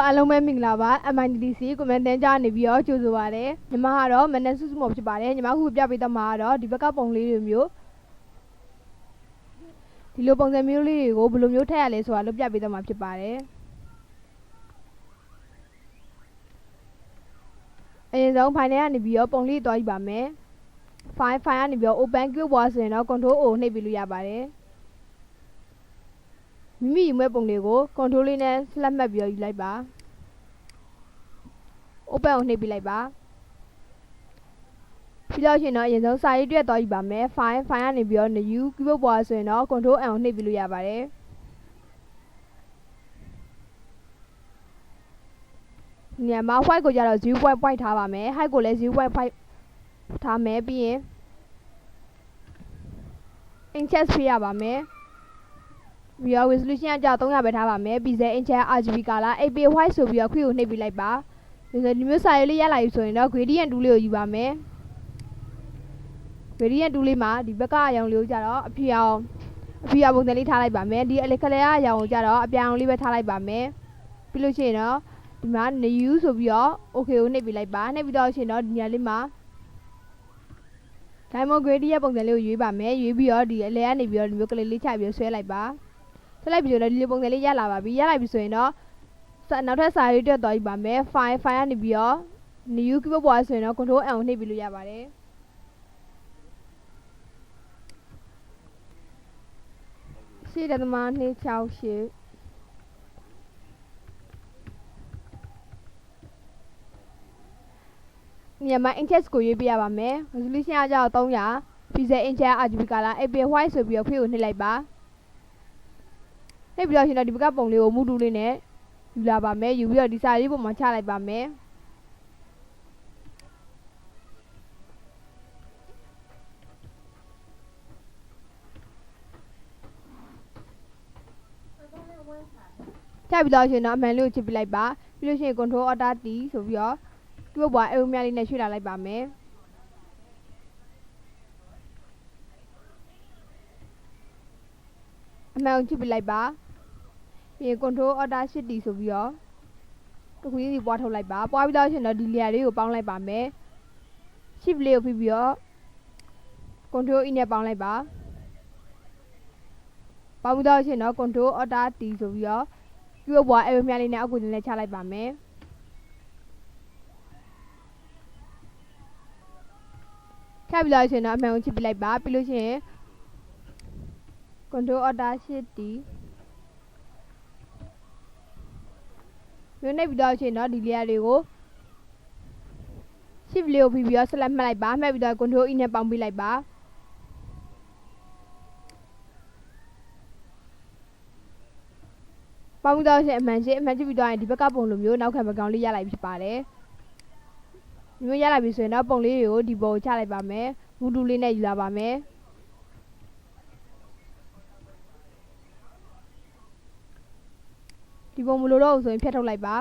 အားလုံးပဲမင်္ဂလာပါ MITDC ကွန်မန့်တန်းကြားနေပြီးတော့ကြိုဆိုပါရစေညီမကတော့မနက်စုစုမော်ဖြစ်ပါတယ်ညီမခုပြပေးတော့မှာတော့ဒီဘက်ကပုံလေးတွေမျိုးဒီလိုပုံစံမျိုးလေးတွေကိုဘယ်လိုမျိုးထည့်ရလဲဆိုတာလို့ပြပေးတော့မှာဖြစ်ပါတယ်အရင်ဆုံး file ထဲကနေပြီးတော့ပုံလေးတွားကြည့်ပါမယ် file ကနေပြီးတော့ open cube ပေါ်ဆိုရင်တော့ control O နှိပ်ပြီးလို့ရပါတယ်မိမိယူမဲ့ပုံတွေကို control လေးနဲ့ select မှတ်ပြီးတော့ယူလိုက်ပါ open ကိုနှိပ်ပြလိုက်ပါပြီးတော့ရှင်တော့အရင်ဆုံးစာရေးတွေ့တော့ယူပါမယ် file ကနေပြီးတော့ new keyboard ပေါ်ဆိုရင်တော့ control N ကိုနှိပ်ပြလို့ရပါတယ်ညမှာ white ကိုကြတော့ 0.5 ထားပါမယ် height ကိုလည်း 0.5 ထားမယ်ပြီးရင် inches ပေးရပါမယ်ပြီးတော့ resolution ကကြတော့300ပဲထားပါမယ်ပြီးစေ inches RGB color 8 bit white ဆိုပြီးတော့ ခွေကိုနှိပ်ပြလိုက်ပါဒီမျိုးစာရေးလေးရလာပြီဆိုရင်တော့ gradient tool လေးကိုယူပါမယ် gradient tool လေးမှာဒီဘက်ကအရောင်လေးကိုကြတော့အဖြူရောင်ပုံစံလေးထားလိုက်ပါမယ်ဒီအလက်ကလေးကအရောင်ကိုကြတော့အပြောင်လေးပဲထားလိုက်ပါမယ်ပြီးလို့ရှိရင်တော့ဒီမှာ new ဆိုပြီးတော့ okay ကိုနှိပ်ပြလိုက်ပါနှိပ်ပြီးတော့ရှင်တော့ဒီနေရာလေးမှာ diamond gradient ပုံစံလေးကိုရွေးပါမယ်ရွေးပြီးတော့ဒီအလဲကနေပြီးတော့ဒီမျိုးကလေးလေးချပြီးဆွဲလိုက်ပါဆွဲလိုက်ပြီးတော့ဒီလိုပုံစံလေးရလာပါပြီရလိုက်ပြီဆိုရင်တော့နောက်ထပ်စာရေးတွေ့တော့ယူပါမယ် file ကနေပြီးတော့ new keyboard ပေါ်ဆိုရင်တော့ control N ကိုနှိပ်ပြီးလို့ရပါတယ်ရှေ့တမ268မြန်မာ inches ကိုရွေးပြရပါမယ် resolution ကကြတော့300 pixel inches RGB color 8 bit white ဆိုပြီးတော့ခွေကိုနှိပ်လိုက်ပါနှိပ်ပြီးတော့ရှင်တော့ဒီဘက်ကပုံလေးကိုမူတူလေးနဲ့ယူလာပါမယ်ယူပြီးတော့ဒီစာရေးပုံမှာချလိုက်ပါမယ်ချပြီးတော့ရှင်တော့အမှန်လေးကိုချစ်ပြလိုက်ပါပြီးလို့ရှိရင် control alt T ဆိုပြီးတော့ဒီဘက်ပေါ်အုံမြလေးနဲ့ရွှေ့လာလိုက်ပါမယ်အမှန်ကိုချစ်ပြလိုက်ပါပြီးရင် control alt T ဆိုပြီးတော့တခုကြီးပွားထုတ်လိုက်ပါပွားပြီးတော့ရှင်တော့ဒီ layer လေးကိုပေါင်းလိုက်ပါမယ် shift လေးကိုဖိပြီးတော့ control E နဲ့ပေါင်းလိုက်ပါပေါင်းပြီးတော့ရှင်တော့ control alt T ဆိုပြီးတော့ဒီဘက်ပေါ်အုံမြလေးနဲ့အကူလေးနဲ့ချလိုက်ပါမယ်ချပြီးတော့ရှင်တော့အမှန်ကိုချစ်ပြလိုက်ပါပြီးလို့ရှိရင် control alt shift T မျိုးနှိပ်ပြီးတော့ရှင်တော့ဒီ layer တွေကို shift လေးကိုဖိပြီးတော့ select မှတ်လိုက်ပါမှတ်ပြီးတော့ control E နဲ့ပေါင်းပြလိုက်ပါပေါင်းပြီးတော့ရှင်အမှန်ချစ်ပြီးတော့ရင်ဒီဘက်ကပုံလိုမျိုးနောက်ခံပကောင်လေးရလိုက်ဖြစ်ပါတယ်မျိုးရလာပြီဆိုရင်တော့ပုံလေးတွေကိုဒီပေါ်ချလိုက်ပါမယ်မူတူလေးနဲ့ယူလာပါမယ်ဒီပုံမလိုတော့ဘူးဆိုရင်ဖြတ်ထုတ်လိုက်ပါ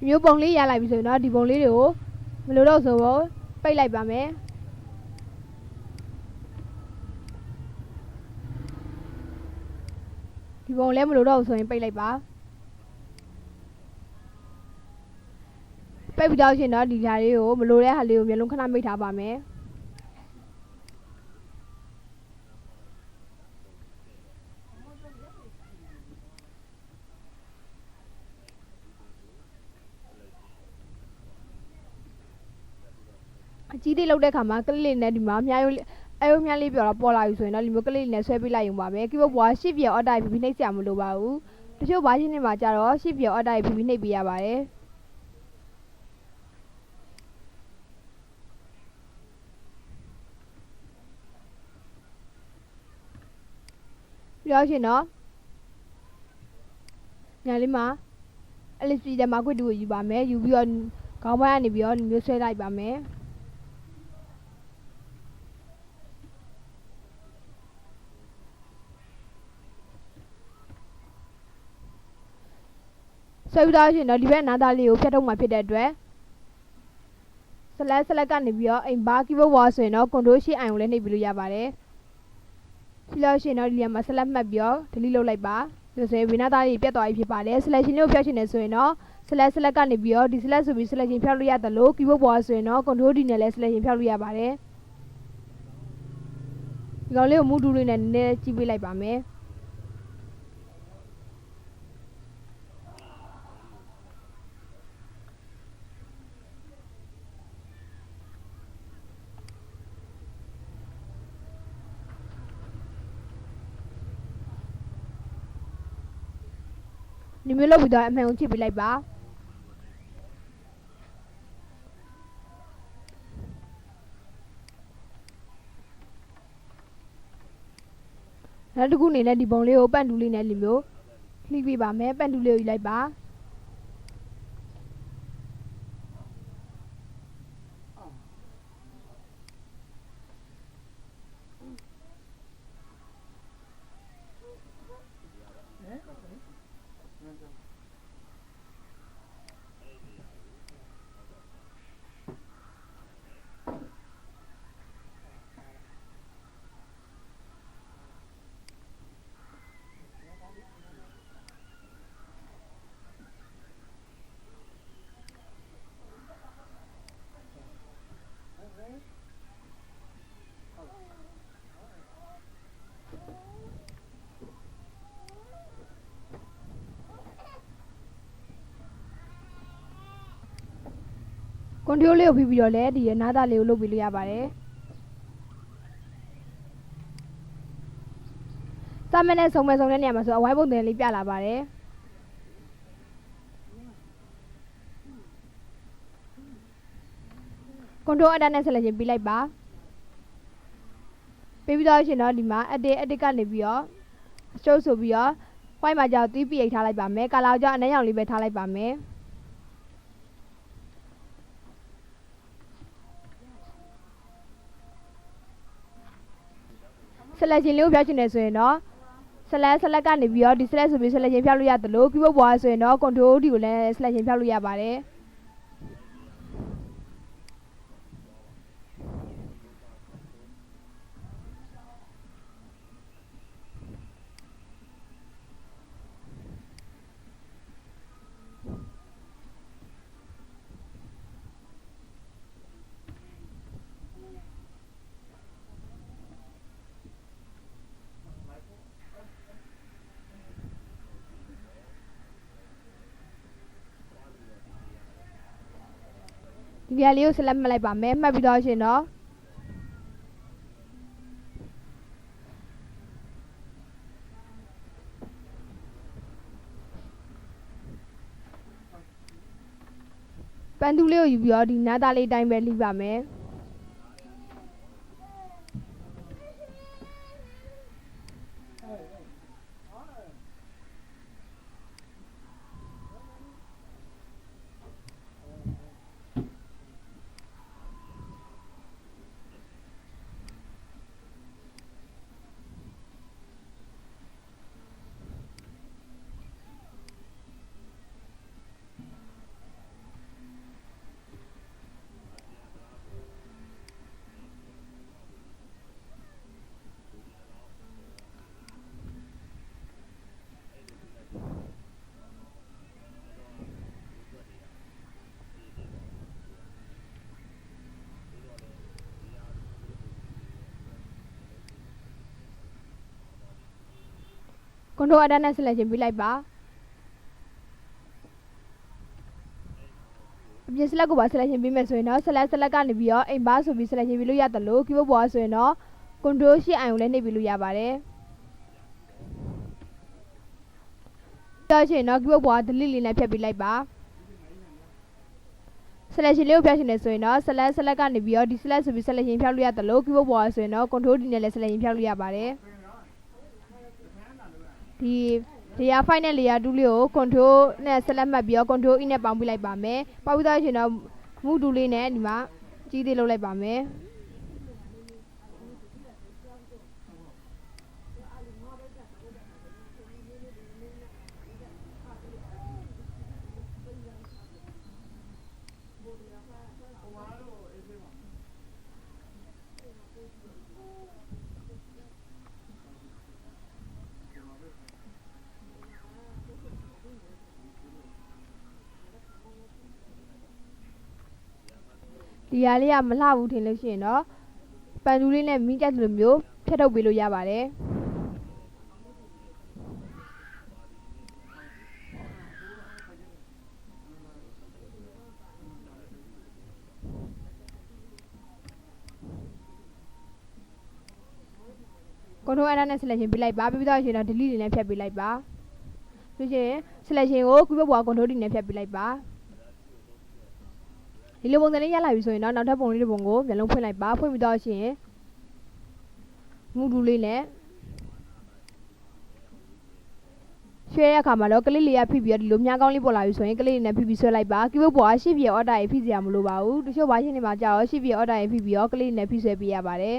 မျိုးပုံလေးရလိုက်ပြီဆိုရင်တော့ဒီပုံလေးတွေကိုမလိုတော့ဆိုတော့ပိတ်လိုက်ပါမယ်ဒီပုံလည်းမလိုတော့ဆိုရင်ပိတ်လိုက်ပါပိတ်ပြီးတော့ရှင်တော့ဒီဓာတ်လေးကိုမလိုတဲ့ဟာလေးကိုမျိုးလုံးခဏမိတ်ထားပါမယ်အကြီးသေးလောက်တဲ့ခါမှာကလစ်လေးနဲ့ဒီမှာအယုံမြလေးပြောတော့ပေါ်လာပြီဆိုရင်တော့ဒီမျိုးကလစ်လေးနဲ့ဆွဲပေးလိုက်ရုံပါပဲ keyboard ပေါ် shift ပြော alt ဖြည်းဖြည်းနှိပ်စရာမလိုပါဘူးတချို့ဘာရှင်းနေမှာကြတော့ shift ပြော alt ဖြည်းဖြည်းနှိပ်ပေးရပါတယ်ပြီးတော့ရှင်တော့ညာလေးမှာ LSP တဲ့မှာခွင့်တူကိုယူပါမယ်ယူပြီးတော့ခေါင်းပိုင်းကနေပြီးတော့မျိုးဆွဲလိုက်ပါမယ် ဆွဲပြီးတော့ရှင်တော့ဒီဘက်နားသားလေးကိုဖြတ်ထုတ်မှဖြစ်တဲ့အတွက်select ကနေပြီးတော့အိမ်ဘာ keyboard ဝါဆိုရင်တော့ control shift i ကိုလည်းနှိပ်ပြီးလို့ရပါတယ်ပြီးလို့ရှိရင်တော့ဒီနေရာမှာ select မှတ်ပြီးတော့ delete လုပ်လိုက်ပါဒါဆိုရင်ဝေနာသားလေးပြတ်သွားပြီဖြစ်ပါတယ် selection လေးကိုဖြတ်ရှင်နေဆိုရင်တော့ select ကနေပြီးတော့ဒီ select ဆိုပြီး selection ဖြောက်လို့ရတယ်လို့ keyboard ပေါ်ဆိုရင်တော့ control D နဲ့လည်း selection ဖြောက်လို့ရပါတယ်ဒီကောင်လေးကို move tool လေးနဲ့နည်းနည်းကြည့်ပေးလိုက်ပါမယ်ဒီမျိုးလုပ်ပြီးတော့အမှန်ကိုကြည့်ပေးလိုက်ပါနောက်တစ်ခုအနေနဲ့ဒီပုံလေးကိုပန့်တူးလေးနဲ့ဒီမျိုးလှိပေးပါမယ်ပန့်တူးလေးကိုယူလိုက်ပါကွန်ထရိုးလေးကိုဖိပြီးတော့လည်းဒီရနားသားလေးကိုလုပ်ပြီးလို့ရပါတယ်စမ်းမဲ့နဲ့ဆုံမဲ့တဲ့နေရာမှာဆိုအဝိုင်းပုံတင်လေးပြလာပါတယ်ကွန်ထရိုးအတက်နဲ့ဆက်လက်ချင်းပြီးလိုက်ပါပြီးတော့ရှင်တော့ဒီမှာ edit ကနေပြီးတော့ show ဆိုပြီးတော့ white မှာကြောက်3 ph ထားလိုက်ပါမယ် color ကြောက်အနှမ်းရောင်လေးပဲထားလိုက်ပါမယ်selection လေးကိုဖြောက်ချင်တယ်ဆိုရင်တော့ select ကနေပြီးတော့ဒီ select ဆိုပြီး selection ဖြောက်လို့ရတယ်လို့ keyboard ပေါ်ဆိုရင်တော့ control D ကိုလည်း selection ဖြောက်လို့ရပါတယ်ဒီနေရာလေးကို select မှတ်လိုက်ပါမယ်မှတ်ပြီးတော့ရှင်တော့ပန်းတူးလေးကိုယူပြီးတော့ဒီနားသားလေးအတိုင်းပဲလှိပါမယ်ကွန်ထရိုးအတက်နဲ့ selection ပြီးလိုက်ပါအပြင် select ကိုပါ selection ပြီးမယ်ဆိုရင်တော့ select ကနေပြီးတော့အိမ်ဘာဆိုပြီး selection ပြီးလို့ရတယ်လို့ keyboard ပေါ်ဆိုရင်တော့ control shift i ကိုလည်းနှိပ်ပြီးလို့ရပါတယ်တော့ရှင်တော့ keyboard ပေါ် delete လေးနဲ့ဖြတ်ပြီးလိုက်ပါ selection လေးကိုဖြတ်ရှင်နေဆိုရင်တော့ select ကနေပြီးတော့ဒီ select ဆိုပြီး selection ဖြောက်လို့ရတယ်လို့ keyboard ပေါ်ဆိုရင်တော့ control D နဲ့လည်း selection ဖြောက်လို့ရပါတယ်ဒီ layer 5နဲ့ layer 2လေးကို control နဲ့ select မှတ်ပြီးတော့ control E နဲ့ပေါင်းပြလိုက်ပါမယ်ပေါင်းပြီးတော့ရှင်တော့ move tool လေးနဲ့ဒီမှာကြီးသေးလုပ်လိုက်ပါမယ် ဒီဟာလေးကမလှဘူးထင်လို့ရှိရင်တော့ပန်တူလေးနဲ့မီးကြက်လိုမျိုးဖြတ်ထုတ်ပေးလို့ရပါတယ်control enter နဲ့ selection ပေးလိုက်ပါပြီးတော့ရှင်တော့ delete တွေနဲ့ဖြတ်ပေးလိုက်ပါဆိုရှင် selection ကို keyboard ပေါ် control D နဲ့ဖြတ်ပေးလိုက်ပါဒီလိုပုံစံလေးရလာပြီဆိုရင်တော့နောက်ထပ်ပုံလေးတစ်ပုံကိုမျက်လုံးဖွင့်လိုက်ပါဖွင့်ပြီးတော့ရှင်မူတူလေးနဲ့ရွှဲရအခါမှာတော့ကလစ်လေးရဖိပြီးတော့ဒီလိုမြားကောင်းလေးပေါ်လာပြီဆိုရင်ကလစ်လေးနဲ့ဖိပြီးဆွဲလိုက်ပါ keyboard ပေါ်ကရှေ့ပြေ order ရေးဖိစရာမလိုပါဘူးတချို့ဘာရှင်းနေမှာကြာတော့ရှေ့ပြေ order ရေးဖိပြီးတော့ကလစ်လေးနဲ့ဖိဆွဲပေးရပါတယ်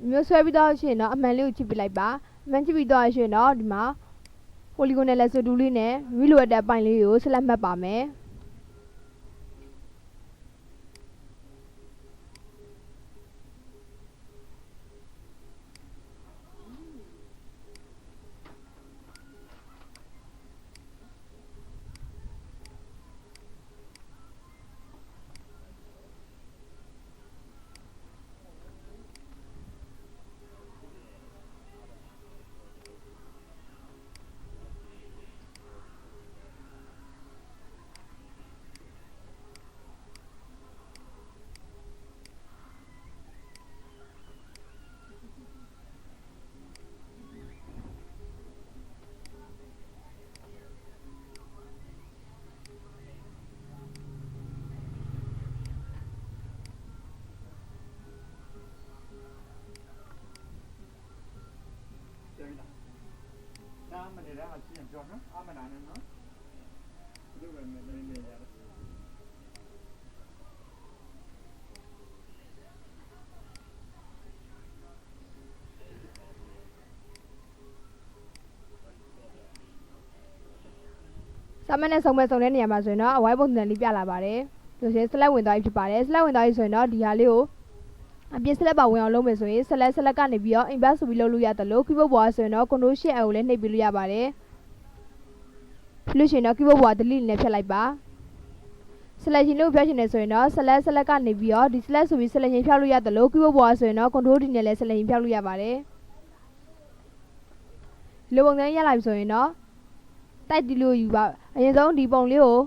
မျိုးဆွဲပြီးတော့ရှင်တော့အမှန်လေးကိုချစ်ပြလိုက်ပါအမှန်ချစ်ပြီးတော့ရှင်တော့ဒီမှာ polygon နဲ့လက်စတူလေးနဲ့မိလိုတဲ့အပိုင်းလေးကိုဆက်လက်မှတ်ပါမယ်စာမနဲ့ဆုံးမဲ့ဆုံးတဲ့နေရာမှာဆိုရင်တော့အဝိုင်းပုံစံလေးပြလာပါတယ်ဆိုရင် select ဝင်သွားပြီဖြစ်ပါတယ် select ဝင်သွားပြီဆိုရင်တော့ဒီဟာလေးကိုအပြင် select ပါဝင်အောင်လုပ်မယ်ဆိုရင် select ကနေပြီးတော့ invert ဆိုပြီးလုပ်လို့ရတယ်လို့ keyboard ပေါ်ဆိုရင်တော့ control shift L ကိုလည်းနှိပ်ပြီးလို့ရပါတယ်ဖြစ်လို့ရှိရင်တော့ keyboard ပေါ် delete နဲ့ဖြတ်လိုက်ပါ selection လို့ဖြတ်ချင်တယ်ဆိုရင်တော့ select ကနေပြီးတော့ဒီ select ဆိုပြီး selection ဖြောက်လို့ရတယ်လို့ keyboard ပေါ်ဆိုရင်တော့ control D နဲ့လည်း selection ဖြောက်လို့ရပါတယ်ဒီလိုပုံစံရလာပြီဆိုရင်တော့တိုက်ဒီလိုယူပါအရင်ဆုံးဒီပုံလေးကို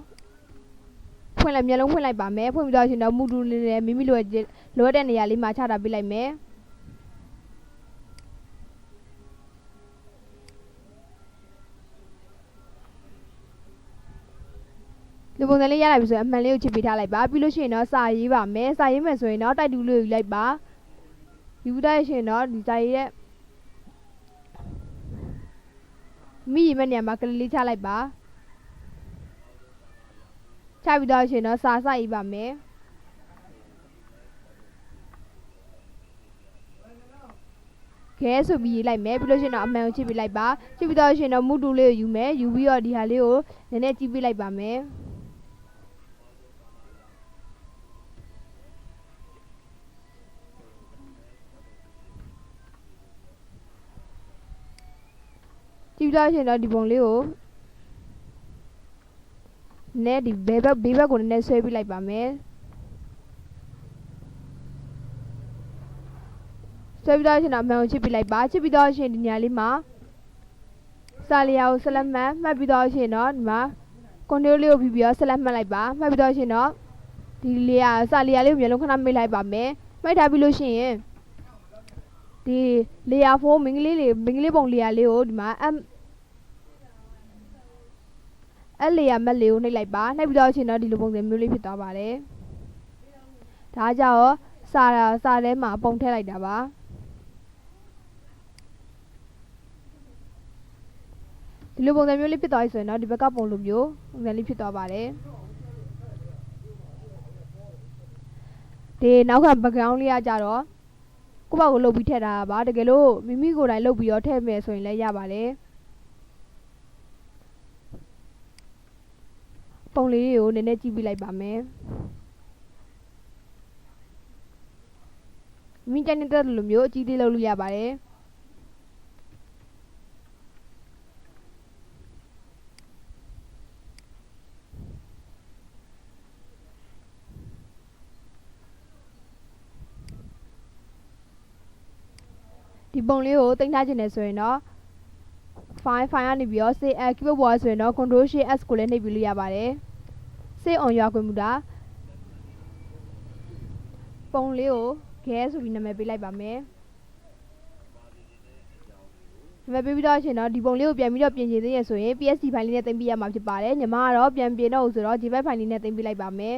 ဖွင့်လိုက်မျက်လုံးဖွင့်လိုက်ပါမယ်ဖွင့်ပြီးတော့ရှင်တော့မူတူလေးနဲ့မိမိလိုတဲ့နေရာလေးမှာချတာပေးလိုက်မယ်ဒီပုံစံလေးရလာပြီဆိုရင်အမှန်လေးကိုချစ်ပေးထားလိုက်ပါပြီးလို့ရှိရင်တော့စာရေးပါမယ်စာရေးမယ်ဆိုရင်တော့တိုက်တူလေးကိုယူလိုက်ပါယူတိုက်ရှင်တော့ဒီစာရေးရဲ့မိရမယ့်နေရာမှာကလေးလေးချလိုက်ပါချပြီးတော့ရှင်တော့စာရေးပါမယ်ခဲဆိုပြီးရေးလိုက်မယ်ပြီးလို့ရှိရင်တော့အမှန်ကိုချစ်ပေးလိုက်ပါချစ်ပြီးတော့ရှင်တော့မူတူလေးကိုယူမယ်ယူပြီးတော့ဒီဟာလေးကိုနည်းနည်းကြည့်ပေးလိုက်ပါမယ်ကြည့်ပြီးတော့ရှင်တော့ဒီပုံလေးကိုနည်းဒီဘေးဘက်ကိုနည်းနည်းဆွဲပေးလိုက်ပါမယ်ဆွဲပြီးတော့ရှင်တော့အမှန်ကိုချစ်ပေးလိုက်ပါချစ်ပြီးတော့ရှင်ဒီနေရာလေးမှာစာလျာကိုဆက်လက်မှတ်ပြီးတော့ရှင်တော့ဒီမှာ control လေးကိုပြီးပြီးတော့ဆက်လက်မှတ်လိုက်ပါမှတ်ပြီးတော့ရှင်တော့ဒီလေယာစာလျာလေးကိုမျက်လုံးခဏမိတ်လိုက်ပါမယ်မိတ်ထားပြီးလို့ရှိရင်ဒီလေယာ4မင်္ဂလေးပုံလေယာလေးကိုဒီမှာအဲ့လေယာမက်လေးကိုနှိပ်လိုက်ပါနှိပ်ပြီးတော့ရှင်တော့ဒီလိုပုံစံမျိုးလေးဖြစ်သွားပါတယ်ဒါကြောင့်စာထဲမှာပုံထည့်လိုက်တာပါဒီလိုပုံစံမျိုးလေးဖြစ်သွားပြီဆိုရင်တော့ဒီဘက်ကပုံလိုမျိုးပုံစံလေးဖြစ်သွားပါတယ်ဒီနောက်က background လေးကကြတော့ကိုယ့်ဘာကိုလုပ်ပြီးထည့်တာပါတကယ်လို့မိမိကိုယ်တိုင်လုပ်ပြီးတော့ထည့်မယ်ဆိုရင်လည်းရပါတယ်ပုံလေးတွေကိုနည်းနည်းကြည့်ပြလိုက်ပါမယ် မိကြိုက်နေတဲ့လူမျိုးအကြီးသေးလုပ်လို့ရပါတယ်ဒီပုံလေးကိုတင်ထားခြင်းနဲ့ဆိုရင်တော့ file ကနေပြီးတော့ save as keyboard ပေါ်ဆိုရင်တော့ control shift s ကိုလည်းနှိပ်ပြီးလို့ရပါတယ် save on ရွာခွင့်မူတာပုံလေးကို gas ဆိုပြီးနာမည်ပေးလိုက်ပါမယ်နာမည်ပေးပြီးတော့ရှင်တော့ဒီပုံလေးကိုပြန်ပြီးတော့ပြင်ချင်သေးရဆိုရင် PSD ဖိုင်လေးနဲ့တင်ပြရမှာဖြစ်ပါတယ်ညီမကတော့ပြန်ပြင်တော့ဆိုတော့ JPEG ဖိုင်လေးနဲ့တင်ပြလိုက်ပါမယ်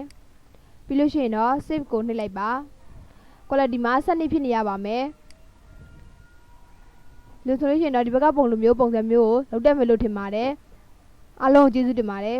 ပြီးလို့ရှိရင်တော့ save ကိုနှိပ်လိုက်ပါ quality မှာစနစ်ဖြစ်နေရပါမယ်လို့ဆိုလို့ရှိရင်တော့ဒီဘက်ကပုံလိုမျိုးပုံစံမျိုးကိုလုပ်တတ်မယ်လို့ထင်ပါတယ်အားလုံးကျေးဇူးတင်ပါတယ်